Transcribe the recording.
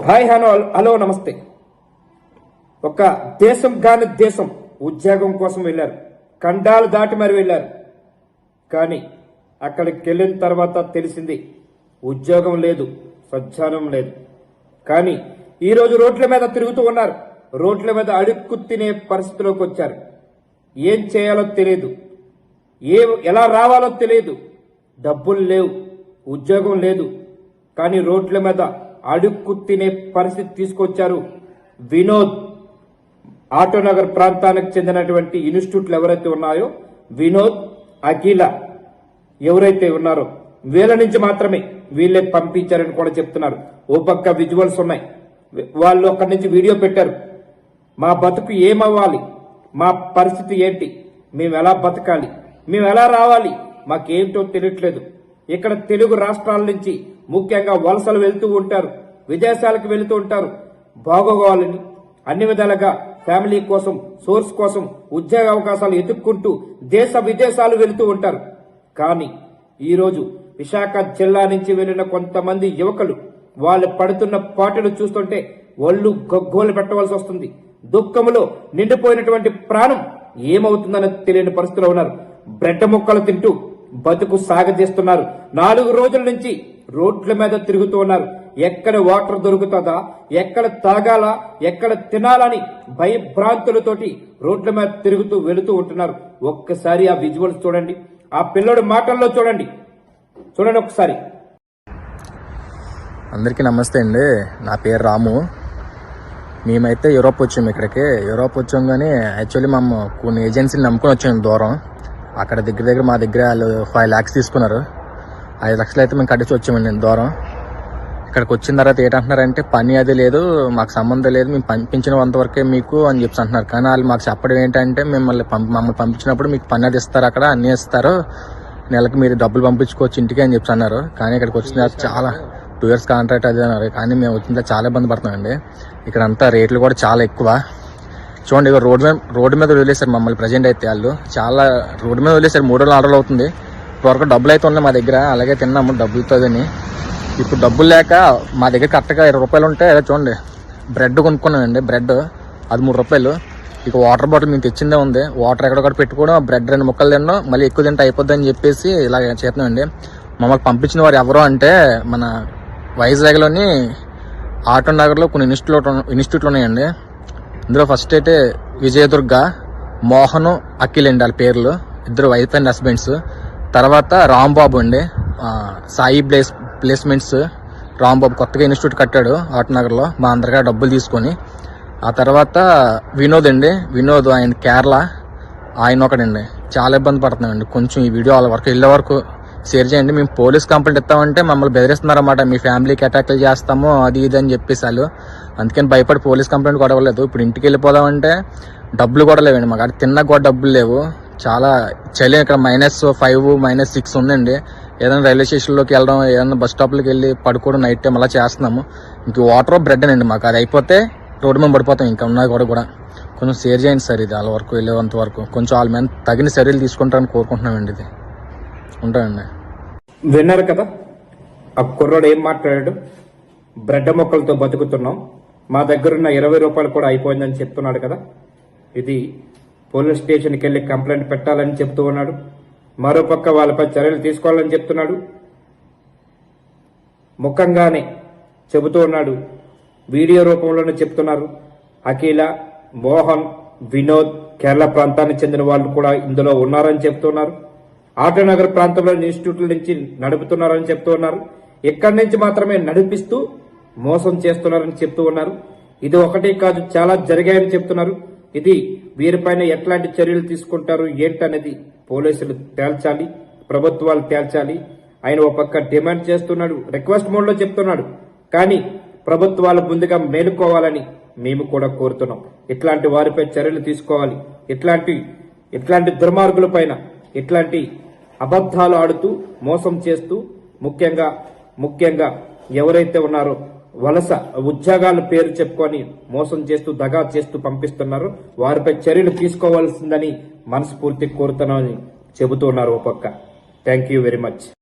Hi hello నమస్తే. ఒక దేశం కాని దేశం ఉద్యోగం కోసం వెళ్ళారు, ఖండాలు దాటి మరి వెళ్ళారు. కానీ అక్కడికి వెళ్ళిన తర్వాత తెలిసింది ఉద్యోగం లేదు, సజ్జానం లేదు. కానీ ఈరోజు రోడ్ల మీద తిరుగుతూ ఉన్నారు, రోడ్ల మీద అడుక్కు తినే పరిస్థితిలోకి వచ్చారు. ఏం చేయాలో తెలియదు, ఎలా రావాలో తెలియదు, డబ్బులు లేవు, ఉద్యోగం లేదు. కానీ రోడ్ల మీద అడుక్కు తినే పరిస్థితి తీసుకొచ్చారు. వినోద్ ఆటోనగర్ ప్రాంతానికి చెందినటువంటి ఇన్స్టిట్యూట్లు ఎవరైతే ఉన్నాయో, వినోద్, అఖిల ఎవరైతే ఉన్నారో వీళ్ళ నుంచి మాత్రమే వీళ్ళే పంపించారని కూడా చెప్తున్నారు. ఓ పక్క విజువల్స్ ఉన్నాయి, వాళ్ళు అక్కడి నుంచి వీడియో పెట్టారు. మా బతుకు ఏమవ్వాలి, మా పరిస్థితి ఏంటి, మేము ఎలా బతకాలి, మేము ఎలా రావాలి, మాకేంటో తెలియట్లేదు. ఇక్కడ తెలుగు రాష్ట్రాల నుంచి ముఖ్యంగా వలసలు వెళ్తూ ఉంటారు, విదేశాలకు వెళుతూ ఉంటారు. బాగోగాలని అన్ని విధాలుగా ఫ్యామిలీ కోసం, సోర్స్ కోసం ఉద్యోగ అవకాశాలు ఎదుక్కుంటూ దేశ విదేశాలు వెళుతూ ఉంటారు. కానీ ఈరోజు విశాఖ జిల్లా నుంచి వెళ్లిన కొంతమంది యువకులు వాళ్ళు పడుతున్న పాటలు చూస్తుంటే ఒళ్ళు గగ్గోలు పెట్టవలసి వస్తుంది. దుఃఖములో నిండిపోయినటువంటి ప్రాణం ఏమవుతుందని తెలియని పరిస్థితిలో ఉన్నారు. బ్రెడ్ ముక్కలు తింటూ బతుకు సాగదీస్తున్నారు. 4 రోజుల నుంచి రోడ్ల మీద తిరుగుతూ ఉన్నారు. ఎక్కడ వాటర్ దొరుకుతుందా, ఎక్కడ తాగాలా, ఎక్కడ తినాలని భయభ్రాంతులతోటి రోడ్ల మీద తిరుగుతూ వెళుతూ ఉంటున్నారు. ఒక్కసారి ఆ విజువల్స్ చూడండి, ఆ పిల్లడి మాటల్లో చూడండి ఒకసారి. అందరికీ నమస్తే అండి, నా పేరు రాము. మేమైతే యూరోప్ వచ్చాము. ఇక్కడికి యూరోప్ వచ్చాం, కానీ యాక్చువల్లీ మేము కొన్ని ఏజెన్సీని నమ్ముకొని వచ్చాము దూరం. అక్కడ దగ్గర మా దగ్గర వాళ్ళు 5 lakhs తీసుకున్నారు. 5 లక్షలు అయితే మేము కట్టించి వచ్చామండి దూరం. ఇక్కడికి వచ్చిన తర్వాత ఏంటంటున్నారంటే పని అది లేదు, మాకు సంబంధం లేదు, మేము పంపించినంత వరకే మీకు అని చెప్పి అంటున్నారు. కానీ వాళ్ళు మాకు చెప్పడం ఏంటంటే మమ్మల్ని పంపించినప్పుడు మీకు పని అది ఇస్తారు, అక్కడ అన్నీ ఇస్తారు, నెలకి మీరు డబ్బులు పంపించుకోవచ్చు ఇంటికి అని చెప్పి అన్నారు. కానీ ఇక్కడికి వచ్చిన తర్వాత చాలా 2 years కాంట్రాక్ట్ అది అన్నారు. కానీ మేము వచ్చిన చాలా ఇబ్బంది పడుతున్నామండి. ఇక్కడ అంతా రేట్లు కూడా చాలా ఎక్కువ. చూడండి, రోడ్డు మీద వదిలేశారు మమ్మల్ని. ప్రజెంట్ అయితే వాళ్ళు చాలా రోడ్డు మీద వదిలేశారు. 3 రోజులు 4 రోజులు అవుతుంది. ఇప్పటివరకు డబ్బులు అయితే ఉన్నాయి మా దగ్గర, అలాగే తిన్నాము డబ్బులతోని. ఇప్పుడు డబ్బులు లేక మా దగ్గర కరెక్ట్గా 20 రూపాయలు ఉంటే చూడండి బ్రెడ్ కొనుక్కున్నానండి. బ్రెడ్ అది 3 రూపాయలు. ఇక వాటర్ బాటిల్ మేము తెచ్చిందే ఉంది, వాటర్ ఎక్కడొక్కడ పెట్టుకోవడం, బ్రెడ్ 2 ముక్కలు తినడం, మళ్ళీ ఎక్కువ తింటే అయిపోద్ది అని చెప్పేసి ఇలా చేస్తున్నామండి. మమ్మల్ని పంపించిన వారు ఎవరో అంటే మన వైజాగ్లోని ఆటోనగర్లో కొన్ని ఇన్స్టిట్యూట్లు ఉన్నాయండి. ఇందులో ఫస్ట్ అయితే విజయదుర్గ, మోహన్, అఖిల్ అండి వాళ్ళ పేర్లు, ఇద్దరు వైఫ్ అండ్ హస్బెండ్స్. తర్వాత రాంబాబు అండి, సాయి ప్లేస్మెంట్స్. రాంబాబు కొత్తగా ఇన్స్టిట్యూట్ కట్టాడు ఆటోనగర్లో, మా అందరిగా డబ్బులు తీసుకొని. ఆ తర్వాత వినోద్ అండి, వినోద్ ఆయన కేరళ, ఆయన ఒకడండి. చాలా ఇబ్బంది పడుతున్నామండి. కొంచెం ఈ వీడియో వాళ్ళ వరకు వెళ్ళే వరకు షేర్ చేయండి. మేము పోలీస్ కంప్లైంట్ ఇస్తామంటే మమ్మల్ని బెదిరిస్తున్నారన్నమాట, మీ ఫ్యామిలీకి అటాక్లు చేస్తాము అది ఇది అని చెప్పేసి వాళ్ళు. అందుకని భయపడి పోలీస్ కంప్లైంట్ కూడా ఇవ్వలేదు. ఇప్పుడు ఇంటికి వెళ్ళిపోదామంటే డబ్బులు కూడా లేవండి మాకు, అక్కడ తిన్నా కూడా డబ్బులు లేవు. చాలా చలి, ఇక్కడ -5 -6 ఉందండి. ఏదైనా రైల్వే స్టేషన్లోకి వెళ్ళడం, ఏదైనా బస్ స్టాప్లోకి వెళ్ళి పడుకోవడం నైట్ టైం అలా చేస్తున్నాము. ఇంక వాటర్ బ్రెడ్ అండి మాకు, అది అయిపోతే రోడ్డు మీద పడిపోతాం. ఇంకా ఉన్నాయి కూడా కొంచెం షేర్ చేయండి సార్. ఇది వాళ్ళ వరకు వెళ్ళేంత వరకు కొంచెం వాళ్ళ మీద తగిన చర్యలు తీసుకుంటారని కోరుకుంటున్నామండి. ఇది ఉంటానండి. విన్నారు కదా ఆ కుర్రాడు ఏం మాట్లాడాడు. బ్రెడ్ మొక్కలతో బతుకుతున్నాం, మా దగ్గరున్న 20 రూపాయలు కూడా అయిపోయిందని చెప్తున్నాడు కదా. ఇది పోలీస్ స్టేషన్కి వెళ్ళి కంప్లైంట్ పెట్టాలని చెప్తూ ఉన్నాడు. మరోపక్క వాళ్ళపై చర్యలు తీసుకోవాలని చెప్తున్నాడు. ముఖంగానే చెబుతూ ఉన్నాడు, వీడియో రూపంలోనే చెప్తున్నారు. అఖిల, మోహన్, వినోద్ కేరళ ప్రాంతానికి చెందిన వాళ్ళు కూడా ఇందులో ఉన్నారని చెప్తున్నారు. ఆటోనగర్ ప్రాంతంలో ఇన్స్టిట్యూట్ల నుంచి నడుపుతున్నారని చెప్తూ ఉన్నారు. ఇక్కడి నుంచి మాత్రమే నడిపిస్తూ మోసం చేస్తున్నారని చెప్తూ ఉన్నారు. ఇది ఒకటే కాదు, చాలా జరిగాయని చెప్తున్నారు. ఇది వీరిపైన ఎట్లాంటి చర్యలు తీసుకుంటారు ఏంటనేది పోలీసులు తేల్చాలి, ప్రభుత్వాలు తేల్చాలి. ఆయన ఒక పక్క డిమాండ్ చేస్తున్నాడు, రిక్వెస్ట్ మోడ్ లో చెప్తున్నాడు. కానీ ప్రభుత్వాలు ముందుగా మేలుకోవాలని మేము కూడా కోరుతున్నాం. ఇట్లాంటి వారిపై చర్యలు తీసుకోవాలి. ఇట్లాంటి దుర్మార్గుల పైన, ఇట్లాంటి అబద్ధాలు ఆడుతూ మోసం చేస్తూ ముఖ్యంగా ఎవరైతే ఉన్నారో వలస ఉద్యోగాల పేరు చెప్పుకొని మోసం చేస్తూ దగా చేస్తూ పంపిస్తున్నారు, వారిపై చర్యలు తీసుకోవాల్సిందని మనస్ఫూర్తి కోరుతున్నామని చెబుతున్నారు. ఒక పక్క థ్యాంక్ యూ వెరీ మచ్.